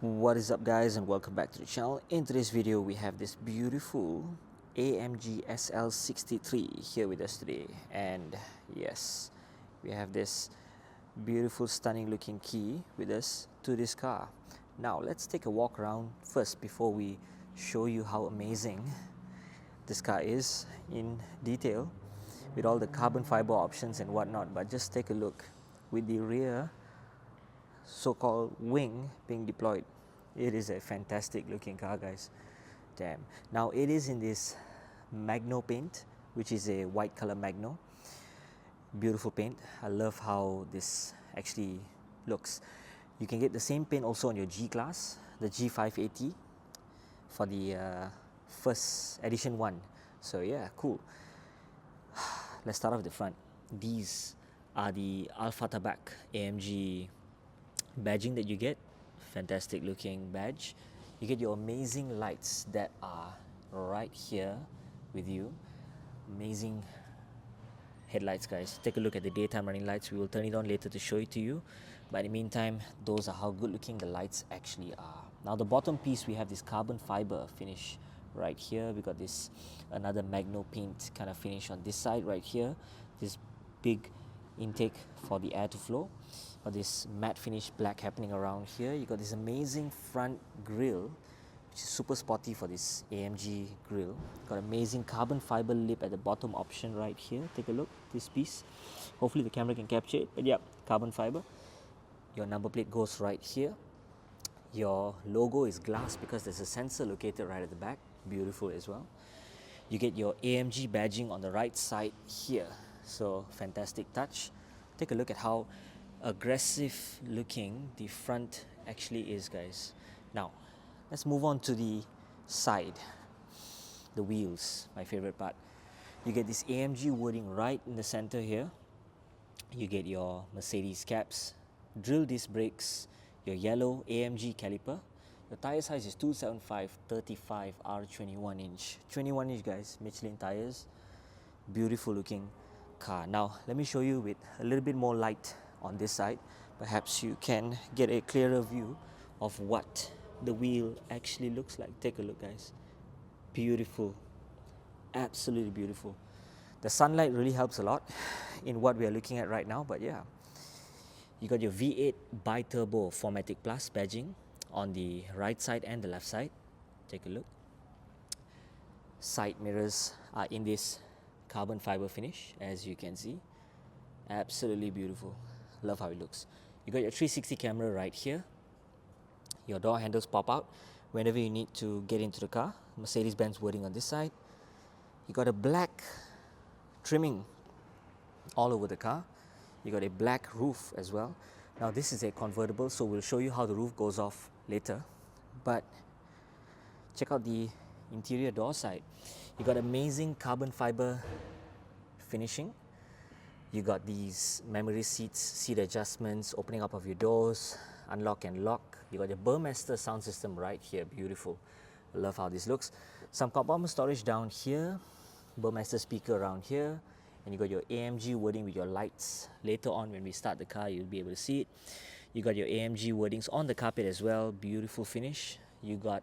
What is up, guys, and welcome back to the channel. In today's video we have this beautiful AMG SL63 here with us today, and yes, we have this beautiful stunning looking key with us to this car. Now let's take a walk around first before we show you how amazing this car is in detail with all the carbon fiber options and whatnot. But just take a look with the rear so-called wing being deployed. It is a fantastic looking car, guys. Damn. Now it is in this Magno paint, which is a white color Magno. Beautiful paint. I love how this actually looks. You can get the same paint also on your G class, the G580 for the first edition one. So yeah, cool. Let's start off the front. These are the Alpha Tabak AMG badging that you get. Fantastic looking badge. You get your amazing lights that are right here with you. Amazing headlights, guys. Take a look at the daytime running lights. We will turn it on later to show it to you, but in the meantime, those are how good looking the lights actually are. Now the bottom piece, we have this carbon fiber finish right here. We got this another Magno paint kind of finish on this side right here. This big intake for the air to flow. Got this matte finish black happening around here. You got this amazing front grille, which is super sporty for this AMG grille. Got amazing carbon fiber lip at the bottom option right here. Take a look, this piece. Hopefully the camera can capture it, but yeah, carbon fiber. Your number plate goes right here. Your logo is glass because there's a sensor located right at the back. Beautiful as well. You get your AMG badging on the right side here. So fantastic touch. Take a look at how aggressive looking the front actually is, guys. Now let's move on to the side, the wheels, my favorite part. You get this AMG wording right in the center here. You get your Mercedes caps, drill disc brakes, your yellow AMG caliper. The tire size is 275/35 R21 inch. 21 inch, guys, Michelin tires. Beautiful looking car. Now let me show you with a little bit more light on this side. Perhaps you can get a clearer view of what the wheel actually looks like. Take a look, guys. Beautiful, absolutely beautiful. The sunlight really helps a lot in what we are looking at right now, but yeah, you got your V8 bi-turbo 4Matic Plus badging on the right side and the left side. Take a look. Side mirrors are in this carbon fiber finish, as you can see. Absolutely beautiful. Love how it looks. You got your 360 camera right here. Your door handles pop out whenever you need to get into the car. Mercedes-Benz wording on this side. You got a black trimming all over the car. You got a black roof as well. Now this is a convertible, so we'll show you how the roof goes off later. But check out the interior door side. You got amazing carbon fiber finishing. You got these memory seats, seat adjustments, opening up of your doors, unlock and lock. You got your Burmester sound system right here. Beautiful. I love how this looks. Some compartment storage down here, Burmester speaker around here, and you got your AMG wording with your lights. Later on when we start the car, you'll be able to see it. You got your AMG wordings on the carpet as well. Beautiful finish. You got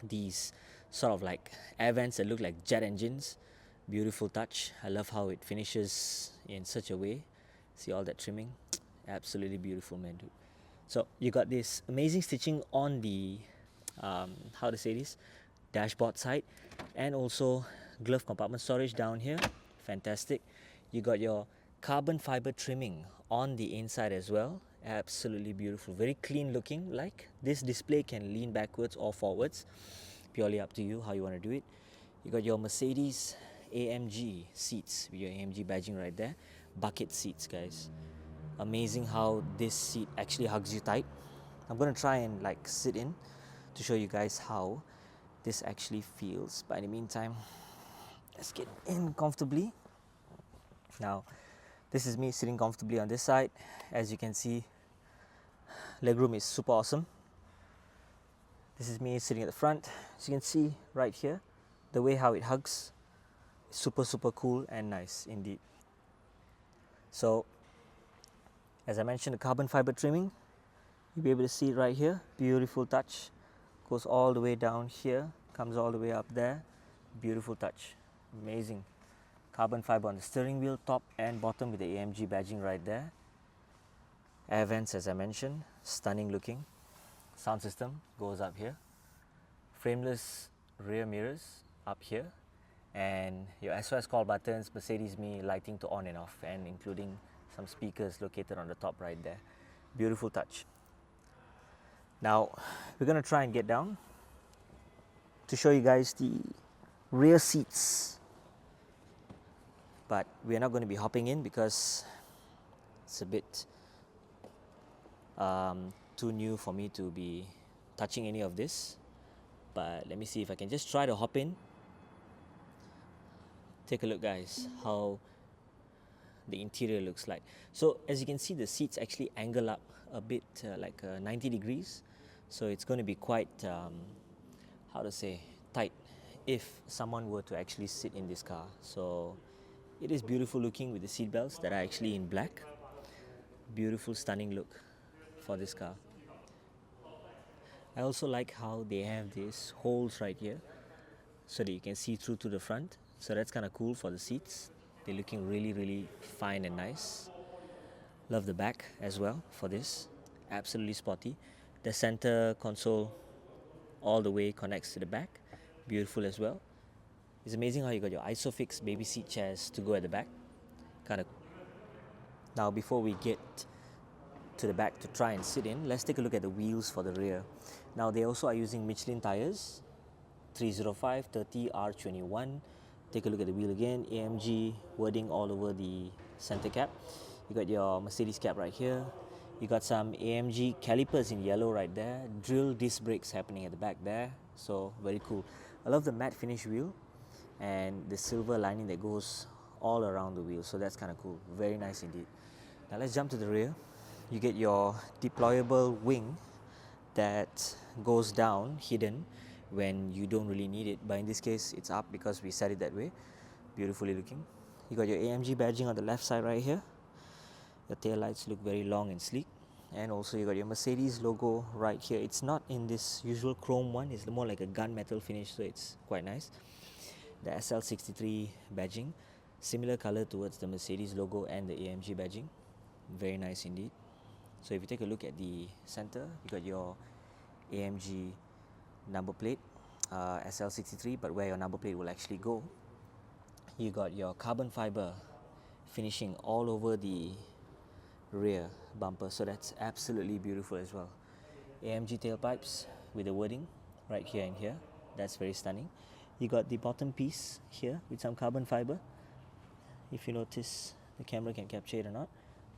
these sort of like air vents that look like jet engines. Beautiful touch. I love how it finishes in such a way. See all that trimming? Absolutely beautiful, man, dude. So you got this amazing stitching on the how to say this, dashboard side, and also glove compartment storage down here. Fantastic. You got your carbon fiber trimming on the inside as well. Absolutely beautiful. Very clean looking. Like this display can lean backwards or forwards, purely up to you how you want to do it. You got your Mercedes AMG seats with your AMG badging right there. Bucket seats, guys. Amazing how this seat actually hugs you tight. I'm going to try and like sit in to show you guys how this actually feels. But in the meantime, let's get in comfortably. Now this is me sitting comfortably on this side. As you can see, legroom is super awesome. This is me sitting at the front. As you can see right here, the way how it hugs, super cool and nice indeed. So as I mentioned, the carbon fiber trimming, You'll be able to see it right here. Beautiful touch. Goes all the way down here, comes all the way up there. Beautiful touch. Amazing. Carbon fiber on the steering wheel, top and bottom, with the AMG badging right there. Air vents, as I mentioned, stunning looking. Sound system goes up here. Frameless rear mirrors up here, and your SOS call buttons, Mercedes Me lighting to on and off, and including some speakers located on the top right there. Beautiful touch. Now we're going to try and get down to show you guys the rear seats, but we're not going to be hopping in because it's a bit too new for me to be touching any of this. But let me see if I can just try to hop in. Take a look, guys, how the interior looks like. So as you can see, the seats actually angle up a bit, like 90 degrees. So it's going to be quite, how to say, tight if someone were to actually sit in this car. So it is beautiful looking with the seat belts that are actually in black. Beautiful, stunning look for this car. I also like how they have these holes right here so that you can see through to the front. So that's kind of cool for the seats. They're looking really, really fine and nice. Love the back as well for this. Absolutely sporty. The center console all the way connects to the back. Beautiful as well. It's amazing how you got your ISOFIX baby seat chairs to go at the back. Kind of. Now before we get to the back to try and sit in, let's take a look at the wheels for the rear. Now they also are using Michelin tires, 305 30 R21. Take a look at the wheel again, AMG wording all over the center cap. You got your Mercedes cap right here. You got some AMG calipers in yellow right there. Drill disc brakes happening at the back there. So very cool. I love the matte finish wheel and the silver lining that goes all around the wheel. So that's kind of cool. Very nice indeed. Now let's jump to the rear. You get your deployable wing that goes down, hidden, when you don't really need it, but in this case it's up because we set it that way. Beautifully looking. You got your AMG badging on the left side right here. The tail lights look very long and sleek, and also you got your Mercedes logo right here. It's not in this usual chrome one, it's more like a gunmetal finish, so it's quite nice. The SL63 badging, similar color towards the Mercedes logo and the AMG badging. Very nice indeed. So if you take a look at the center, you got your AMG number plate, SL63, but where your number plate will actually go, you got your carbon fiber finishing all over the rear bumper, so that's absolutely beautiful as well. AMG tailpipes with the wording right here and here, that's very stunning. You got the bottom piece here with some carbon fiber. If you notice, the camera can capture it or not,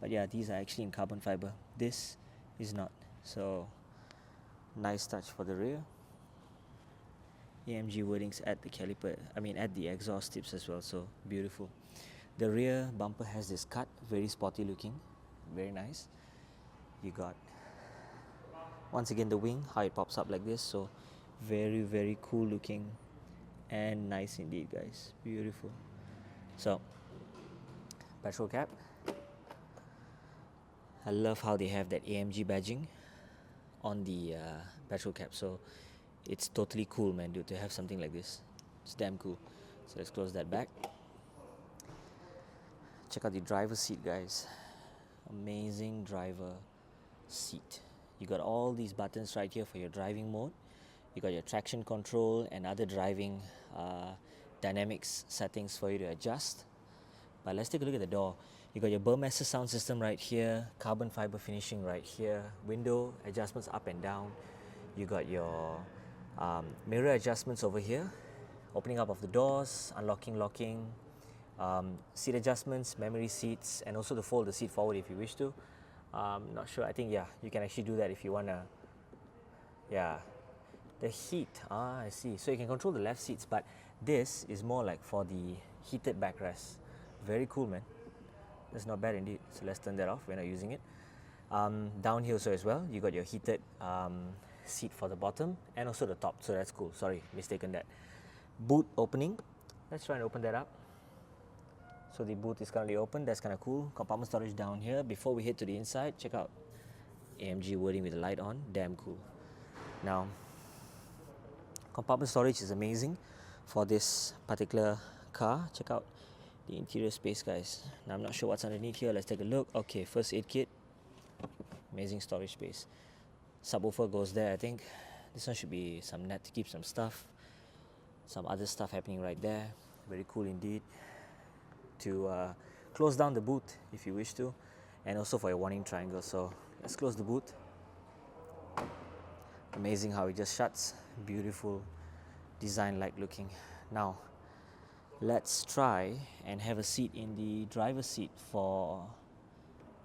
but yeah, these are actually in carbon fiber. This is not, so nice touch for the rear. AMG wordings at the caliper, at the exhaust tips as well, so beautiful. The rear bumper has this cut, very sporty looking, very nice. You got, once again, the wing, how it pops up like this, so very, very cool looking and nice indeed, guys. Beautiful. So, petrol cap. I love how they have that AMG badging on the petrol cap, so it's totally cool, man, dude, to have something like this. It's damn cool. So let's close that back. Check out the driver's seat, guys. Amazing driver seat. You got all these buttons right here for your driving mode. You got your traction control and other driving dynamics settings for you to adjust. But let's take a look at the door. You got your Burmester sound system right here, carbon fiber finishing right here, window adjustments up and down. You got your mirror adjustments over here, opening up of the doors, unlocking, locking, seat adjustments, memory seats, and also to fold the seat forward if you wish to. Not sure, I think, yeah, you can actually do that if you wanna. Yeah, the heat, I see. So you can control the left seats, but this is more like for the heated backrest. Very cool, man. That's not bad indeed. So let's turn that off, we're not using it. Down here also as well, you got your heated seat for the bottom and also the top, so that's cool. Sorry, mistaken that. Boot opening, let's try and open that up. So the boot is currently open, that's kind of cool. Compartment storage down here. Before we head to the inside, check out AMG wording with the light on, damn cool. Now, compartment storage is amazing for this particular car. Check out the interior space, guys. Now I'm not sure what's underneath here. Let's take a look. Okay, first aid kit, amazing storage space. Subwoofer goes there. I think this one should be some net to keep some stuff, some other stuff happening right there. Very cool indeed. To close down the boot if you wish to, and also for your warning triangle. So let's close the boot. Amazing how it just shuts. Beautiful design, like looking. Now let's try and have a seat in the driver's seat for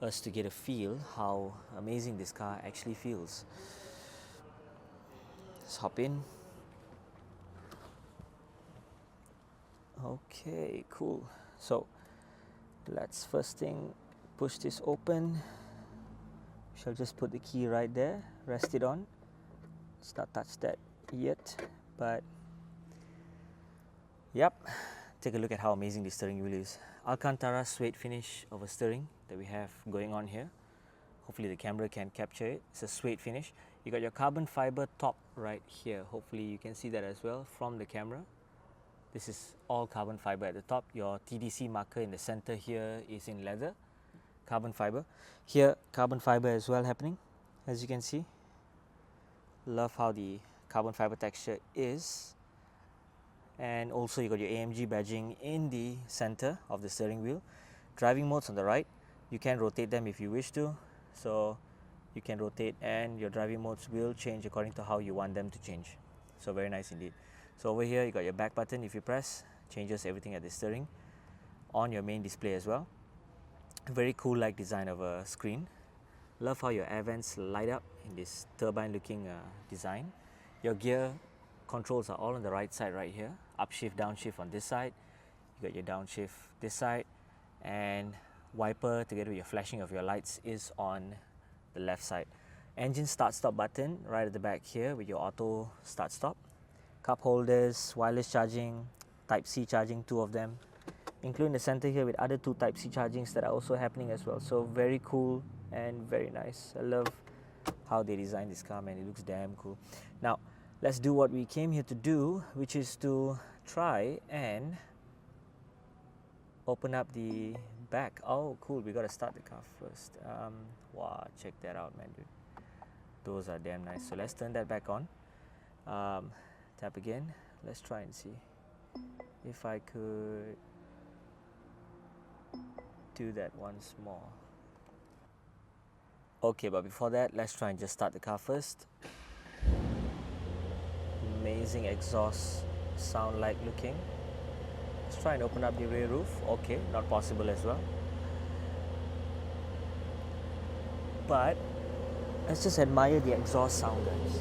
us to get a feel how amazing this car actually feels. Let's hop in. Okay, cool. So let's first thing push this open. Shall just put the key right there, rest it on. Let's not touch that yet, but yep, take a look at how amazing the steering wheel is. Alcantara suede finish of a steering that we have going on here. Hopefully the camera can capture it. It's a suede finish. You got your carbon fiber top right here. Hopefully you can see that as well from the camera. This is all carbon fiber at the top. Your TDC marker in the center here is in leather, carbon fiber. Here, carbon fiber as well happening, as you can see. Love how the carbon fiber texture is. And also you got your AMG badging in the center of the steering wheel. Driving modes on the right. You can rotate them if you wish to. So you can rotate and your driving modes will change according to how you want them to change. So very nice indeed. So over here you got your back button. If you press, changes everything at the steering on your main display as well. Very cool like design of a screen. Love how your air vents light up in this turbine looking design. Your gear controls are all on the right side right here. Upshift, downshift on this side. You got your downshift this side, and wiper together with your flashing of your lights is on the left side. Engine start stop button right at the back here with your auto start stop. Cup holders, wireless charging, type C charging, 2 of them, including the center here with other 2 type C chargings that are also happening as well. So very cool and very nice. I love how they designed this car, man. It looks damn cool. Now let's do what we came here to do, which is to try and open up the back. Oh cool, we gotta start the car first. Wow, check that out, man, dude. Those are damn nice. So let's turn that back on. Tap again. Let's try and see if I could do that once more. Okay, but before that, let's try and just start the car first. Amazing exhaust sound like looking. Let's try and open up the rear roof. Okay, not possible as well. But let's just admire the exhaust sound, guys.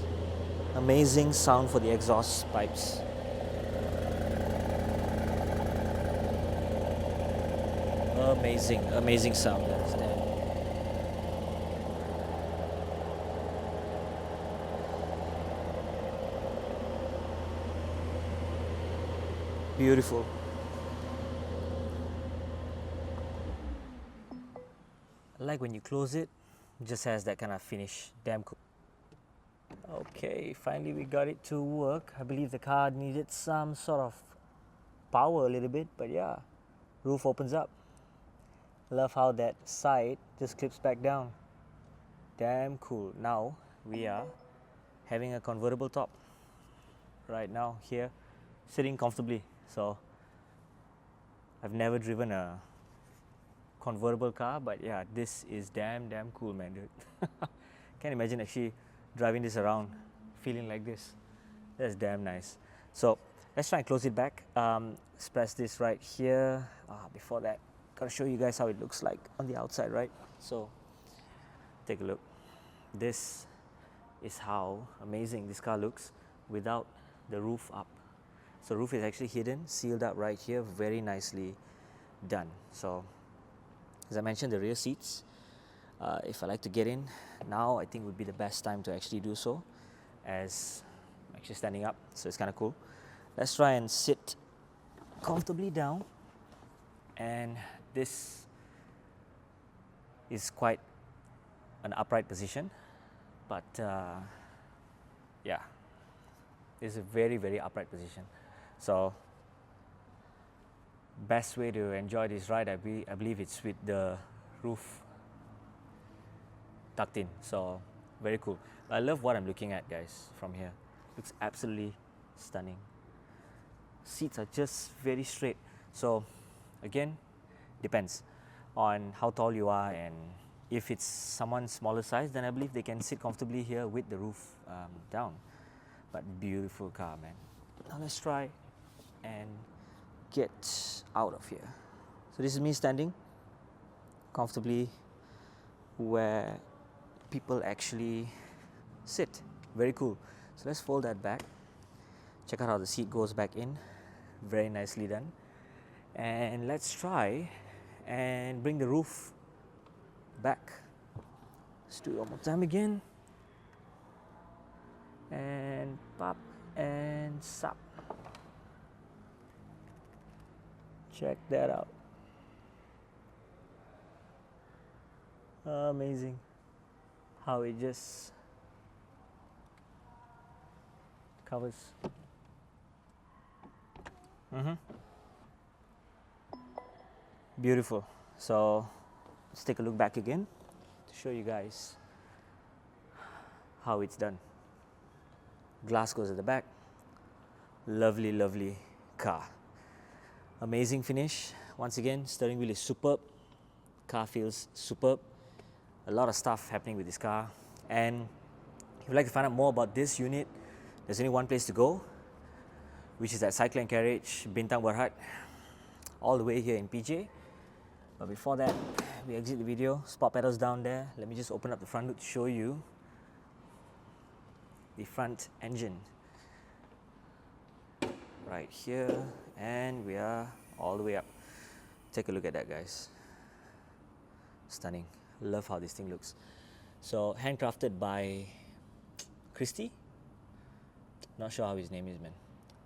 Amazing sound for the exhaust pipes. Amazing sound, guys. Damn. Beautiful. I like when you close it, it just has that kind of finish. Damn cool. Okay, finally we got it to work. I believe the car needed some sort of power a little bit, but yeah, roof opens up. Love how that side just clips back down. Damn cool. Now we are having a convertible top right now here, sitting comfortably. So I've never driven a convertible car, but yeah, this is damn cool, man, dude. Can't imagine actually driving this around feeling like this. That's damn nice. So let's try and close it back. Let's press this right here. Before that, gotta show you guys how it looks like on the outside, right? So take a look. This is how amazing this car looks without the roof up. So roof is actually hidden, sealed up right here, very nicely done. So as I mentioned, the rear seats, if I like to get in now, I think would be the best time to actually do so, as I'm actually standing up, so it's kind of cool. Let's try and sit comfortably down, and this is quite an upright position. but yeah, it's a very, very upright position. So best way to enjoy this ride, I believe it's with the roof tucked in. So very cool. I love what I'm looking at, guys, from here. Looks absolutely stunning. Seats are just very straight. So again, depends on how tall you are, and if it's someone smaller size, then I believe they can sit comfortably here with the roof down. But beautiful car, man. Now let's try and get out of here. So this is me standing comfortably where people actually sit. Very cool. So let's fold that back. Check out how the seat goes back in. Very nicely done. And let's try and bring the roof back. Let's do it one more time again. And pop and sop. Check that out. Amazing how it just covers. Beautiful. So let's take a look back again to show you guys how it's done. Glass goes at the back. Lovely, lovely car. Amazing finish. Once again, steering wheel is superb. Car feels superb. A lot of stuff happening with this car. And if you'd like to find out more about this unit, there's only one place to go, which is at Cycle and Carriage, Bintang Berhad, all the way here in PJ. But before that, we exit the video. Spot pedals down there. Let me just open up the front hood to show you the front engine. Right here, and we are all the way up. Take a look at that, guys. Stunning. Love how this thing looks. So handcrafted by Christy. Not sure how his name is, man.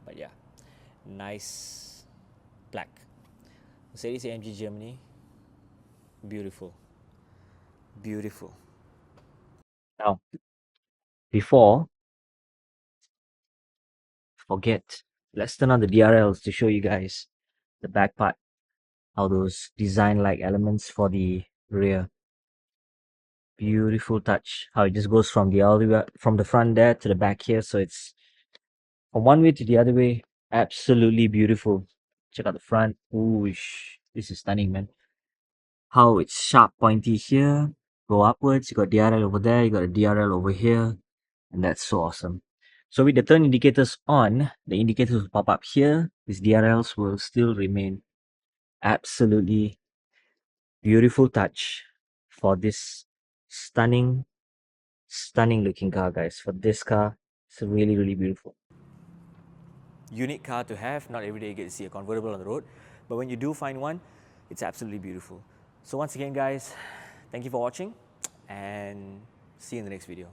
But yeah, nice black. Mercedes-AMG Germany. Beautiful. Beautiful. Now, before forget, let's turn on the DRLs to show you guys the back part. How those design-like elements for the rear. Beautiful touch. How it just goes from the all the way from the front there to the back here. So it's from one way to the other way. Absolutely beautiful. Check out the front. Ooh, this is stunning, man. How it's sharp, pointy here. Go upwards. You got DRL over there. You got a DRL over here, and that's so awesome. So with the turn indicators on, the indicators will pop up here. These DRLs will still remain. Absolutely beautiful touch for this stunning looking car, guys. For this car, it's really, really beautiful. Unique car to have. Not every day you get to see a convertible on the road, but when you do find one, it's absolutely beautiful. So once again, guys, thank you for watching, and see you in the next video.